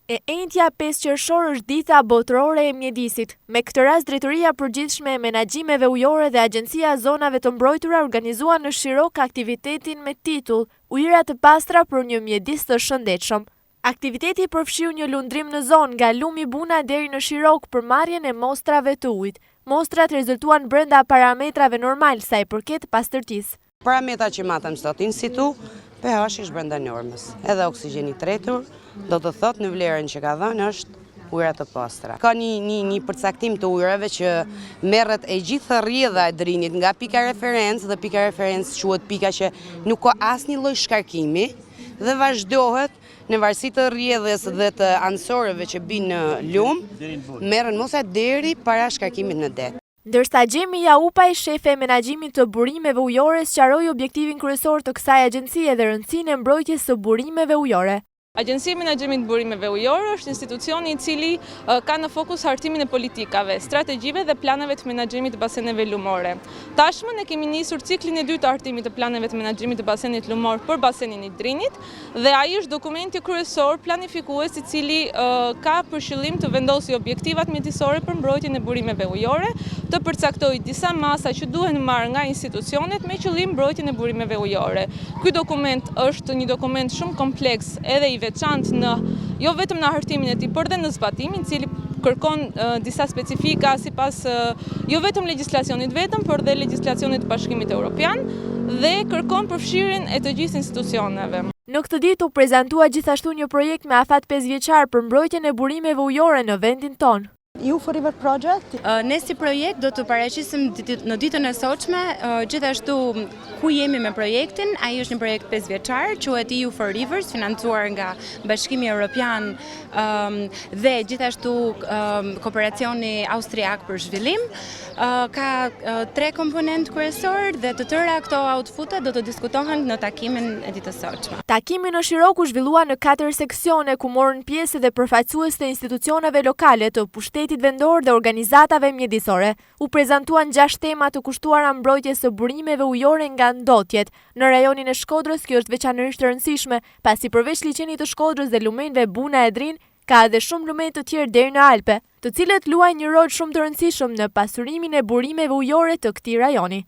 E njëjtja 5 qershor është dita botërore e mjedisit. Me këtë rast, Drejtoria e Përgjithshme e Menaxhimeve Ujore dhe Agjencia e Zonave të Mbrojtura organizuan në Shirok aktivitetin me titull Ujëra të pastra për një mjedis të shëndetshëm. Aktiviteti përfshiu një lundrim në zonë nga Lumi Buna deri në Shirok për marrjen e mostrave të ujit. Mostrat rezultuan brenda parametrave normal sa i përket pastërtisë. Parametrat që matëm sot in situ, pH është brenda normës. Edhe oksigjeni i tretur, do të thotë në vlerën që ka dhënë është ujëra të pastra. Ka një përcaktim të ujërave që merret e gjithë rrjedha e drinit nga pika referencë dhe pika referencë quhet pika që nuk ka asnjë lloj shkarkimi dhe vazhdohet në varësi të rrjedhës dhe të anësorëve që bijnë në lum, merren mosa deri para shkarkimit në det. Ndërsa Xhemi Jaupaj, shefe e menaxhimit të burimeve ujore, sqaroi objektivin kryesor të kësaj agjencie dhe rëndësinë e mbrojtjes së burimeve ujore. Agjencia e Menaxhimit të Burimeve Ujore është institucioni i cili ka në fokus hartimin e politikave, strategjive dhe planeve të menaxhimit të baseneve lumore. Tashmë ne kemi nisur ciklin e dytë të hartimit të planeve të menaxhimit të basenit lumor për basenin e Drinit dhe ai është dokumenti kryesor planifikues i cili ka për qëllim të vendosë objektivat mjedisore për mbrojtjen e burimeve ujore, të përcaktojë disa masa që duhen marrë nga institucionet me qëllim mbrojtjen e burimeve ujore. Ky dokument është një dokument shumë kompleks edhe i veçantë jo vetëm në hartimin e tij, por dhe në zbatimin, i cili kërkon disa specifika sipas jo vetëm legjislacionit vetëm, por dhe legjislacionit të Bashkimit Evropian dhe kërkon përfshirjen e të gjithë institucioneve. Në këtë ditë u prezantua gjithashtu një projekt me afat 5 vjeçar për mbrojtjen e burimeve ujore në vendin tonë. Youth River Project. Ne si projekt do të paraqisim në ditën e sotshme gjithashtu ku jemi me projektin. Ai është një projekt 5 vjeçar, quhet EU for Rivers, financuar nga Bashkimi Evropian dhe gjithashtu Kooperacioni Austriak për Zhvillim. Ka 3 komponent kryesor dhe të tëra këto outpute do të diskutohen në takimin e ditës së sotshme. Takimi në Shirok u zhvillua në 4 seksione ku morën pjesë dhe përfaqësues të institucioneve lokale, të pushtetit vendor dhe organizatave mjedisore. U prezantuan 6 tema të kushtuara mbrojtjes së burimeve ujore nga ndotjet. Në rajonin e Shkodrës kjo është veçanërisht e rëndësishme, pasi përveç liçenit të Shkodrës dhe lumenjve Buna e Drin, ka edhe shumë lumenj të tjerë deri në Alpe, të cilët luajnë një rol shumë të rëndësishëm në pasurimin e burimeve ujore të këtij rajoni.